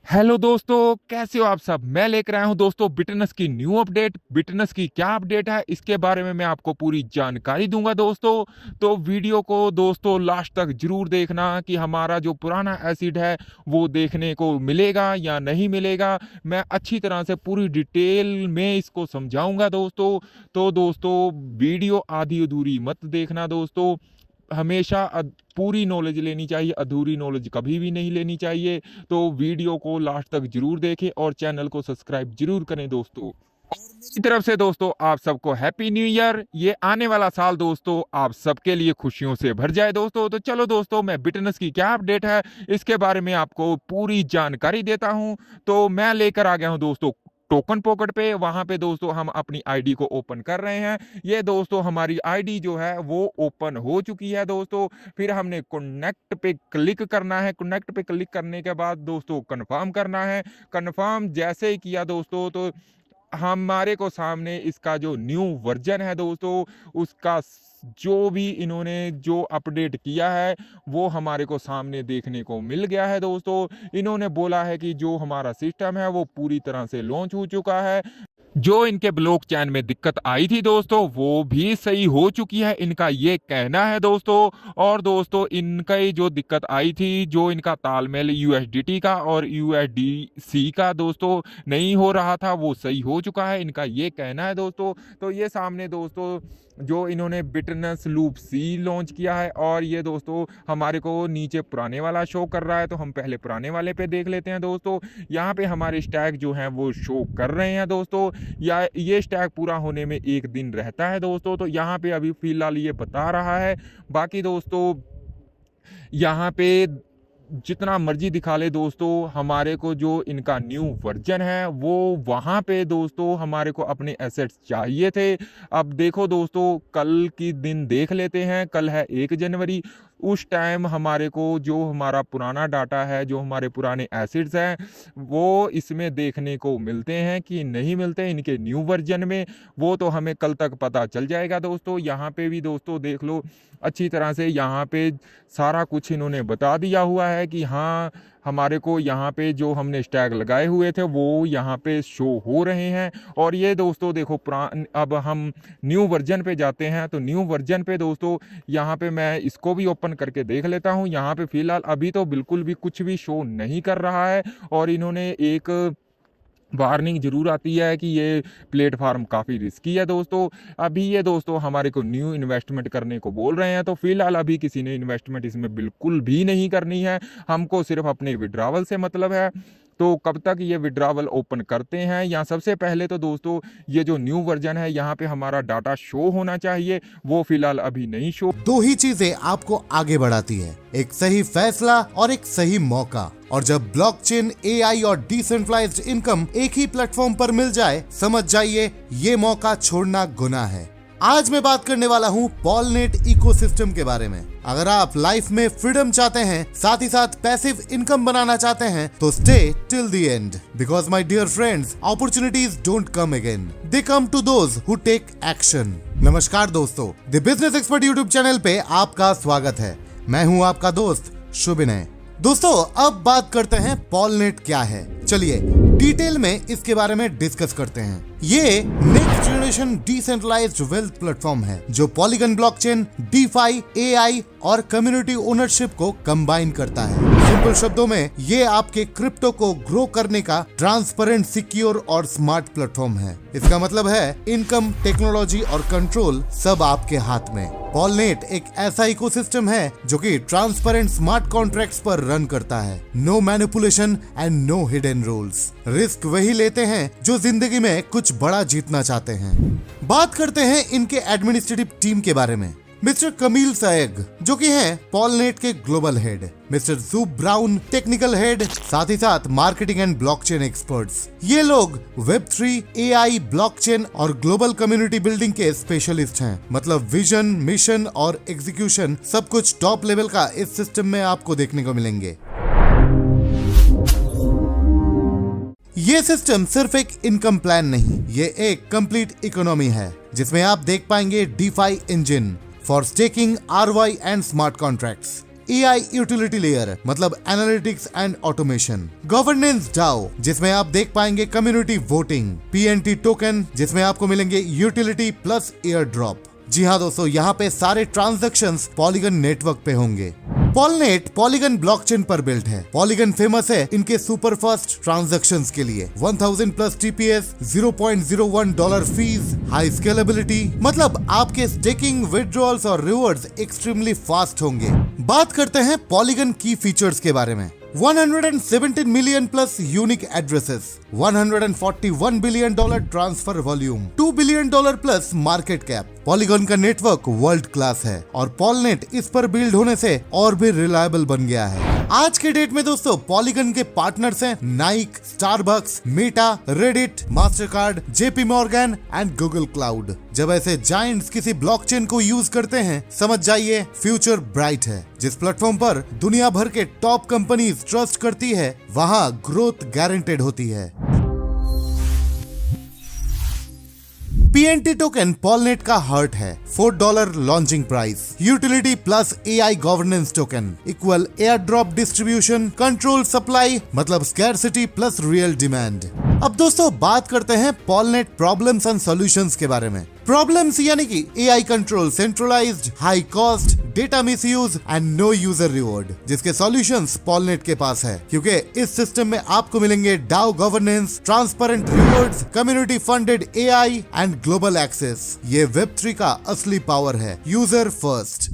Hello दोस्तों, कैसे हो आप सब। मैं लेकर आया हूं दोस्तों बिटनेस की न्यू अपडेट। बिटनेस की क्या अपडेट है इसके बारे में मैं आपको पूरी जानकारी दूंगा दोस्तों। तो वीडियो को दोस्तों लास्ट तक जरूर देखना कि हमारा जो पुराना एसिड है वो देखने को मिलेगा या नहीं मिलेगा। मैं अच्छी तरह से पूरी डिटेल में इसको समझाऊंगा दोस्तों। तो दोस्तों वीडियो आधी अधूरी मत देखना दोस्तों। हमेशा पूरी नॉलेज लेनी चाहिए, अधूरी नॉलेज कभी भी नहीं लेनी चाहिए। तो वीडियो को लास्ट तक जरूर देखें और चैनल को सब्सक्राइब जरूर करें दोस्तों। मेरी तरफ से दोस्तों आप सबको हैप्पी न्यू ईयर। ये आने वाला साल दोस्तों आप सबके लिए खुशियों से भर जाए दोस्तों। तो चलो दोस्तों, मैं बिटनेस की क्या अपडेट है इसके बारे में आपको पूरी जानकारी देता हूं। तो मैं लेकर आ गया हूं दोस्तों टोकन पॉकेट पे। वहां पे दोस्तों हम अपनी आईडी को ओपन कर रहे हैं। ये दोस्तों हमारी आईडी जो है वो ओपन हो चुकी है दोस्तों। फिर हमने कनेक्ट पे क्लिक करना है। कनेक्ट पे क्लिक करने के बाद दोस्तों कंफर्म करना है। कंफर्म जैसे ही किया दोस्तों तो हमारे को सामने इसका जो न्यू वर्जन है दोस्तों, उसका जो भी इन्होंने जो अपडेट किया है वो हमारे को सामने देखने को मिल गया है दोस्तों। इन्होंने बोला है कि जो हमारा सिस्टम है वो पूरी तरह से लॉन्च हो चुका है। जो इनके ब्लॉकचेन में दिक्कत आई थी दोस्तों वो भी सही हो चुकी है, इनका ये कहना है दोस्तों। और दोस्तों इनका जो दिक्कत आई थी, जो इनका तालमेल यूएसडीटी का और यूएसडीसी का दोस्तों नहीं हो रहा था, वो सही हो चुका है, इनका ये कहना है दोस्तों। तो ये सामने दोस्तों जो इन्होंने बिटनेस लूप सी लॉन्च किया है, और ये दोस्तों हमारे को नीचे पुराने वाला शो कर रहा है। तो हम पहले पुराने वाले पे देख लेते हैं दोस्तों। यहाँ पे हमारे स्टैक जो हैं वो शो कर रहे हैं दोस्तों। या ये स्टैक पूरा होने में एक दिन रहता है दोस्तों। तो यहाँ पे अभी फिलहाल ये बता रहा है। बाकी दोस्तों यहाँ पे जितना मर्जी दिखा ले दोस्तों, हमारे को जो इनका न्यू वर्जन है वो वहाँ पे दोस्तों हमारे को अपने एसेट्स चाहिए थे। अब देखो दोस्तों, कल की दिन देख लेते हैं। कल है 1 जनवरी। उस टाइम हमारे को जो हमारा पुराना डाटा है, जो हमारे पुराने एसिड्स हैं, वो इसमें देखने को मिलते हैं कि नहीं मिलते इनके न्यू वर्जन में, वो तो हमें कल तक पता चल जाएगा दोस्तों। यहाँ पे भी दोस्तों देख लो अच्छी तरह से, यहाँ पे सारा कुछ इन्होंने बता दिया हुआ है कि हाँ हमारे को यहाँ पे जो हमने स्टैग लगाए हुए थे वो यहाँ पे शो हो रहे हैं। और ये दोस्तों देखो अब हम न्यू वर्जन पे जाते हैं। तो न्यू वर्जन पे दोस्तों यहाँ पे मैं इसको भी ओपन करके देख लेता हूँ। यहाँ पे फिलहाल अभी तो बिल्कुल भी कुछ भी शो नहीं कर रहा है। और इन्होंने एक वार्निंग जरूर आती है कि ये प्लेटफॉर्म काफ़ी रिस्की है दोस्तों। अभी ये दोस्तों हमारे को न्यू इन्वेस्टमेंट करने को बोल रहे हैं। तो फिलहाल अभी किसी ने इन्वेस्टमेंट इसमें बिल्कुल भी नहीं करनी है। हमको सिर्फ अपने विड्रावल से मतलब है। तो कब तक ये विड्रावल ओपन करते हैं, यहाँ सबसे पहले तो दोस्तों ये जो न्यू वर्जन है यहाँ पे हमारा डाटा शो होना चाहिए, वो फिलहाल अभी नहीं शो। दो ही चीजें आपको आगे बढ़ाती है, एक सही फैसला और एक सही मौका। और जब ब्लॉकचेन, एआई और डिसेंट्रलाइज्ड इनकम एक ही प्लेटफॉर्म पर मिल जाए, समझ जाइए ये मौका छोड़ना गुनाह है। आज मैं बात करने वाला हूँ पॉलनेट इकोसिस्टम के बारे में। अगर आप लाइफ में फ्रीडम चाहते हैं, साथ ही साथ पैसिव इनकम बनाना चाहते हैं, तो stay till the end, because my dear friends, opportunities don't come again, they come to those who take action. नमस्कार दोस्तों, the business expert YouTube channel पे आपका स्वागत है। मैं हूँ आपका दोस्त शुभिनय। दोस्तों अब बात करते हैं पॉलनेट क्या है। चलिए डिटेल में इसके बारे में डिस्कस करते हैं। ये next generation decentralised wealth platform है जो पॉलीगन ब्लॉकचेन, डीफाई, एआई और कम्युनिटी ओनरशिप को कंबाइन करता है। सिंपल शब्दों में ये आपके क्रिप्टो को ग्रो करने का ट्रांसपेरेंट, सिक्योर और स्मार्ट प्लेटफॉर्म है। इसका मतलब है इनकम, टेक्नोलॉजी और कंट्रोल सब आपके हाथ में। पॉलनेट एक ऐसा इकोसिस्टम है जो कि ट्रांसपेरेंट स्मार्ट कॉन्ट्रैक्ट्स पर रन करता है। No manipulation and no hidden rules. Risk वही लेते हैं जो जिंदगी में कुछ बड़ा जीतना चाहते हैं। बात करते हैं इनके एडमिनिस्ट्रेटिव टीम के बारे में। मिस्टर कमील सैग जो कि हैं पॉलनेट के global head, mister Jube Brown technical head, साथ ही साथ मार्केटिंग एंड ब्लॉकचेन एक्सपर्ट्स। ये लोग वेब3, एआई, ब्लॉकचेन और ग्लोबल कम्युनिटी बिल्डिंग के स्पेशलिस्ट हैं। मतलब विजन, मिशन और एग्जीक्यूशन सब कुछ टॉप लेवल का इस सिस्टम में आपको देखने को मिलेंगे। ये सिस्टम सिर्फ एक इनकम प्लान नहीं, ये एक कंप्लीट इकोनॉमी है जिसमें आप देख पाएंगे DeFi engine for staking, R Y and smart contracts, AI utility layer मतलब analytics and automation, governance DAO जिसमें आप देख पाएंगे कम्युनिटी वोटिंग, PNT टोकन जिसमें आपको मिलेंगे यूटिलिटी प्लस एयर ड्रॉप। जी हाँ दोस्तों, यहाँ पे सारे ट्रांजैक्शंस पॉलीगन नेटवर्क पे होंगे। पॉलनेट पॉलीगन ब्लॉकचेन पर बिल्ट है। पॉलीगन फेमस है इनके सुपर फास्ट ट्रांजैक्शंस के लिए, 1000 plus TPS, $0.01 fees, high scalability, मतलब आपके स्टेकिंग, विड्रॉल्स और रिवॉर्ड्स एक्सट्रीमली फास्ट होंगे। बात करते हैं पॉलीगन की फीचर्स के बारे में। 117 million plus unique addresses, $141 billion transfer volume, $2 billion plus market cap. Polygon का नेटवर्क वर्ल्ड क्लास है और पॉलनेट इस पर बिल्ड होने से और भी रिलायबल बन गया है। आज के डेट में दोस्तों पॉलीगन के पार्टनर्स हैं Naik, Starbucks, Meta, Reddit, Mastercard, JP Morgan and Google cloud. जब ऐसे जायंट्स किसी ब्लॉकचेन को यूज करते हैं, समझ जाइए फ्यूचर ब्राइट है। जिस प्लेटफॉर्म पर दुनिया भर के टॉप कंपनीज ट्रस्ट करती है, वहां ग्रोथ गारंटेड होती है। PNT टोकन पॉलनेट का हार्ट है। $4 launching price, utility plus AI governance token equal air drop distribution, control supply मतलब स्कैरसिटी प्लस रियल डिमांड। अब दोस्तों बात करते हैं पॉलनेट प्रॉब्लम्स एंड सॉल्यूशंस के बारे में। प्रॉब्लम्स यानी कि AI control centralised, high cost, data misuse and no user reward, जिसके सॉल्यूशंस पॉलनेट के पास है, क्योंकि इस सिस्टम में आपको मिलेंगे DAO governance, transparent rewards, community funded AI and global access. ये Web3 का असली पावर है, यूजर फर्स्ट।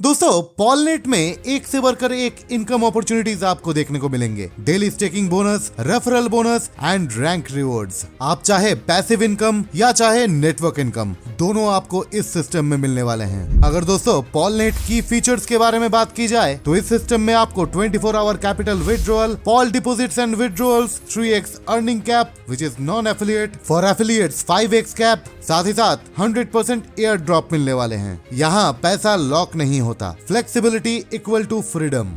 दोस्तों पॉलनेट में एक से बढ़कर एक इनकम अपॉर्चुनिटीज आपको देखने को मिलेंगे। Daily staking bonus, referral bonus and rank rewards. आप चाहे पैसिव इनकम या चाहे नेटवर्क इनकम, दोनों आपको इस सिस्टम में मिलने वाले हैं। अगर दोस्तों पॉलनेट की फीचर्स के बारे में बात की जाए तो इस सिस्टम में आपको 24 hour capital withdrawal, POL deposits and withdrawals, 3x earning cap which is non affiliate, for affiliates 5x cap, साथ ही साथ 100% एयर ड्रॉप मिलने वाले हैं। यहाँ पैसा लॉक नहीं होता, फ्लेक्सिबिलिटी इक्वल टू फ्रीडम।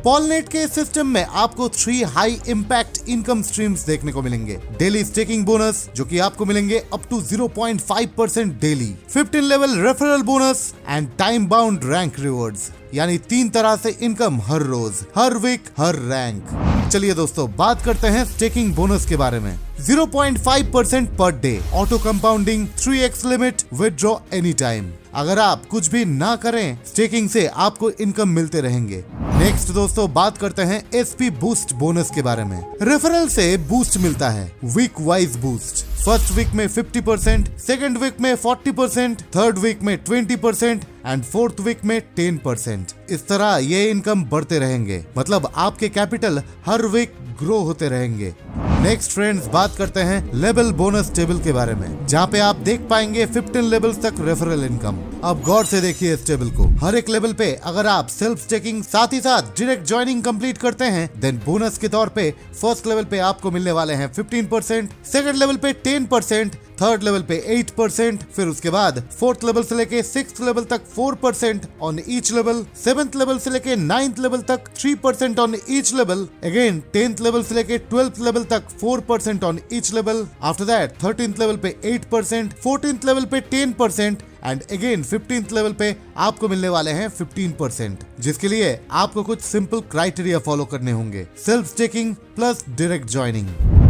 पॉलनेट के सिस्टम में आपको 3 हाई इंपैक्ट इनकम स्ट्रीम्स देखने को मिलेंगे। डेली स्टेकिंग बोनस जो कि आपको मिलेंगे up to 0.5% daily, 15 level referral bonus and time bound rank rewards, यानी 3 तरह से इनकम हर रोज, हर वीक, हर रैंक। चलिए दोस्तों बात करते हैं स्टेकिंग बोनस के बारे में। 0.5% per day, auto compounding, 3x limit, withdraw any time. अगर आप कुछ भी ना करें, स्टेकिंग से आपको इनकम मिलते रहेंगे। नेक्स्ट दोस्तों बात करते हैं SP बूस्ट बोनस के बारे में। रेफरल से बूस्ट मिलता है, week wise boost. First week में 50%, सेकंड वीक में 40%, थर्ड वीक में 20% एंड फोर्थ वीक में 10%। इस तरह ये इनकम बढ़ते रहेंगे, मतलब आपके कैपिटल हर वीक ग्रो होते रहेंगे। नेक्स्ट फ्रेंड्स बात करते हैं लेवल बोनस टेबल के बारे में, जहाँ पे आप देख पाएंगे 15 लेवल्स तक रेफरल इनकम। अब गौर से देखिए इस टेबल को। हर एक लेवल पे अगर आप सेल्फ स्टेकिंग साथ ही साथ डायरेक्ट ज्वाइनिंग कंप्लीट करते हैं, देन बोनस के तौर पे फर्स्ट लेवल पे आपको मिलने वाले हैं 15%, सेकंड लेवल पे 10%, थर्ड लेवल पे 8%, फिर उसके बाद फोर्थ लेवल से लेके 6th लेवल तक 4% on each level, 7th level से लेके 9th लेवल तक 3% on each level, again 10th level से लेके 12th लेवल तक 4% on each level, after that 13th level पे 8%, 14th लेवल पे 10% एंड अगेन 15th लेवल पे आपको मिलने वाले हैं 15%, जिसके लिए आपको कुछ सिंपल क्राइटेरिया फॉलो करने होंगे, self staking plus direct joining.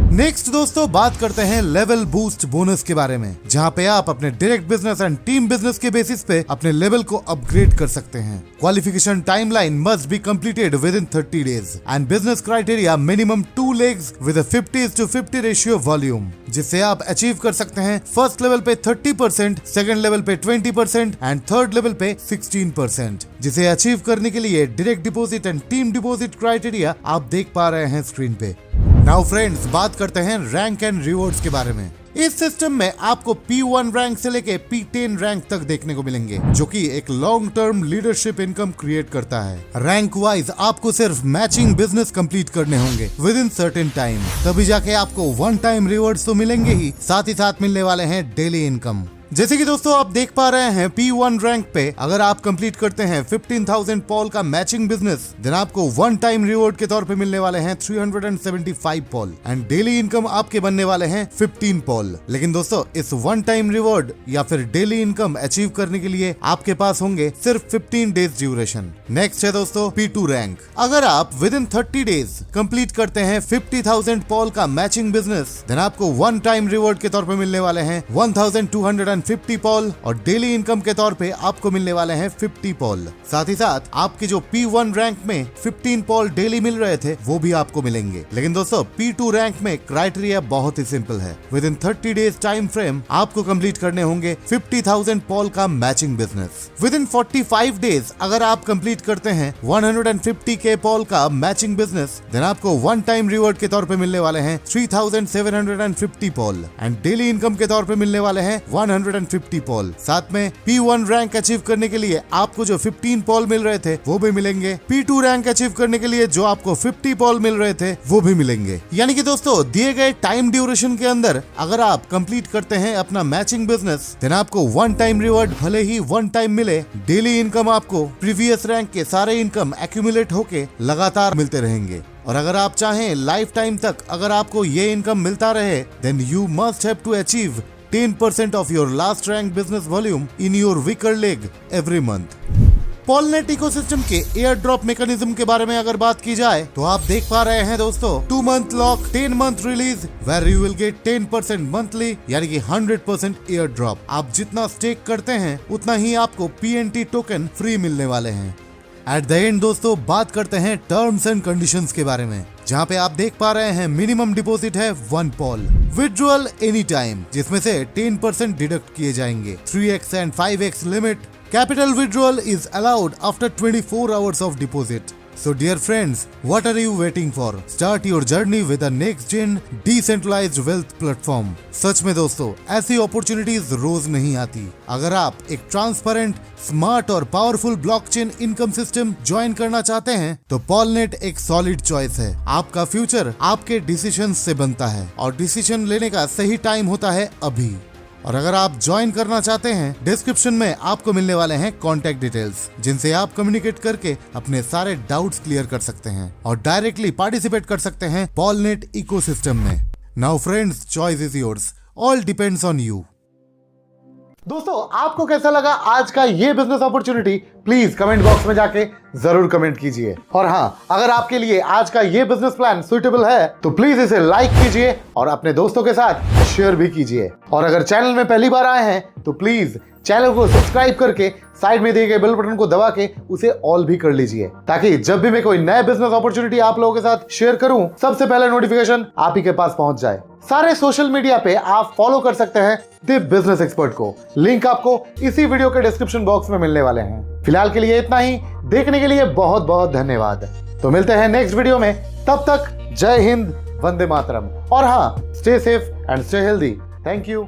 Next दोस्तों बात करते हैं लेवल बूस्ट बोनस के बारे में, जहां पे आप अपने direct business and team business के बेसिस पे अपने लेवल को अपग्रेड कर सकते हैं। Qualification timeline must be completed with in 30 days and business criteria minimum 2 legs with 50:50 ratio volume, जिससे आप अचीव कर सकते हैं फर्स्ट लेवल पे 30%, सेकंड लेवल पे 20% एंड थर्ड लेवल पे 16%, जिसे अचीव करने के लिए direct deposit and team deposit criteria आप देख पा रहे हैं स्क्रीन पे। नाउ फ्रेंड्स बात करते हैं रैंक एंड रिवॉर्ड्स के बारे में। इस सिस्टम में आपको P1 रैंक से लेके P10 रैंक तक देखने को मिलेंगे, जो कि एक long term leadership income create करता है। रैंक वाइज आपको सिर्फ मैचिंग बिजनेस कंप्लीट करने होंगे विद इन सर्टेन टाइम, तभी जाके आपको वन टाइम रिवॉर्ड्स तो मिलेंगे ही, साथ ही साथ मिलने वाले हैं डेली इनकम। जैसे कि दोस्तों आप देख पा रहे हैं P1 रैंक पे अगर आप कंप्लीट करते हैं 15,000 पॉल का मैचिंग बिजनेस, देन आपको वन टाइम रिवॉर्ड के तौर पे मिलने वाले हैं 375 पॉल एंड डेली इनकम आपके बनने वाले हैं 15 पॉल। लेकिन दोस्तों इस वन टाइम रिवॉर्ड या फिर डेली इनकम अचीव करने के लिए आपके पास होंगे सिर्फ 15 डेज ड्यूरेशन। नेक्स्ट है दोस्तों P2 रैंक। अगर आप विद इन 30 डेज कंप्लीट करते हैं 50,000 पॉल का मैचिंग बिजनेस, देन आपको वन टाइम रिवॉर्ड के तौर पे मिलने वाले हैं 1250 पॉल और डेली इनकम के तौर पे आपको मिलने वाले हैं 50 पॉल। साथ ही साथ आपके जो P1 रैंक में 15 पॉल डेली मिल रहे थे वो भी आपको मिलेंगे। लेकिन दोस्तों P2 रैंक में क्राइटेरिया बहुत ही सिंपल है। With in 30 days time frame आपको कंप्लीट करने होंगे 50,000 पॉल का matching business. With in 45 days अगर आप कंप्लीट करते हैं 150K पॉल का मैचिंग बिजनेस, देन आपको वन टाइम रिवॉर्ड के तौर पे मिलने वाले हैं 3,750 पॉल एंड डेली इनकम के तौर पे मिलने वाले हैं 150 पॉल। साथ में P1 रैंक अचीव करने के लिए आपको जो 15 पॉल मिल रहे थे वो भी मिलेंगे। P2 रैंक अचीव करने के लिए जो आपको 50 पॉल मिल रहे थे वो भी मिलेंगे। यानी कि दोस्तों दिए गए टाइम ड्यूरेशन के अंदर अगर आप कंप्लीट करते हैं अपना मैचिंग बिजनेस, देन आपको वन टाइम रिवॉर्ड भले ही वन टाइम मिले, डेली इनकम आपको प्रीवियस रैंक के सारे इनकम एक्यूमुलेट होके लगातार मिलते रहेंगे। और अगर आप चाहें लाइफ टाइम तक अगर आपको ये इनकम मिलता रहे, then you must have to achieve 10% of your last rank business volume in your weaker leg every month। Polnet ecosystem के एयर ड्रॉप मैकेनिज्म के बारे में अगर बात की जाए तो आप देख पा रहे हैं दोस्तों 2 month lock 10 month release where you will get 10% monthly यानी कि 100% एयर ड्रॉप। आप जितना स्टेक करते हैं उतना ही आपको PNT टोकन फ्री मिलने वाले हैं। एट द एंड दोस्तों बात करते हैं टर्म्स एंड कंडीशंस के बारे में, जहाँ पे आप देख पा रहे हैं मिनिमम डिपॉजिट है 1 पॉल, विड्रॉल एनी टाइम जिसमें से 10% डिडक्ट किए जाएंगे, 3x and 5x limit, capital withdrawal is allowed after 24 hours of deposit। So dear friends, what are you waiting for? Start your journey with a next gen decentralized wealth platform। सच में दोस्तों ऐसी opportunities रोज नहीं आती। अगर आप एक transparent, smart और powerful blockchain income system join करना चाहते हैं तो पॉलनेट एक सॉलिड चॉइस है। आपका फ्यूचर आपके डिसीजन से बनता है और डिसीजन लेने का सही टाइम होता है अभी। और अगर आप ज्वाइन करना चाहते हैं, डिस्क्रिप्शन में आपको मिलने वाले हैं कॉन्टैक्ट डिटेल्स, जिनसे आप कम्युनिकेट करके अपने सारे डाउट्स क्लियर कर सकते हैं और डायरेक्टली पार्टिसिपेट कर सकते हैं पॉलनेट इकोसिस्टम में। Now friends, choice is yours, all depends on you. दोस्तों आपको कैसा लगा आज का ये business opportunity, please comment box में जाके जरूर कमेंट कीजिए। और हाँ, अगर आपके लिए आज का ये बिजनेस प्लान सुइटेबल है तो प्लीज इसे लाइक कीजिए और अपने दोस्तों के साथ शेयर भी कीजिए। और अगर चैनल में पहली बार आए हैं तो प्लीज चैनल को सब्सक्राइब करके साइड में दिए गए बेल बटन को दबा के उसे ऑल भी कर लीजिए, ताकि जब भी मैं कोई नया बिजनेस अपॉर्चुनिटी आप लोगों के साथ शेयर करूं, सबसे पहले नोटिफिकेशन आप ही के पास पहुंच जाए। सारे सोशल मीडिया पे आप फॉलो कर सकते हैं द बिजनेस एक्सपर्ट को, लिंक आपको इसी वीडियो के डिस्क्रिप्शन बॉक्स में मिलने वाले हैं। फिलहाल के लिए इतना ही, देखने के लिए बहुत बहुत धन्यवाद। तो मिलते हैं नेक्स्ट वीडियो में, तब तक जय हिंद, वंदे मातरम, और हाँ, stay safe and stay healthy. Thank you.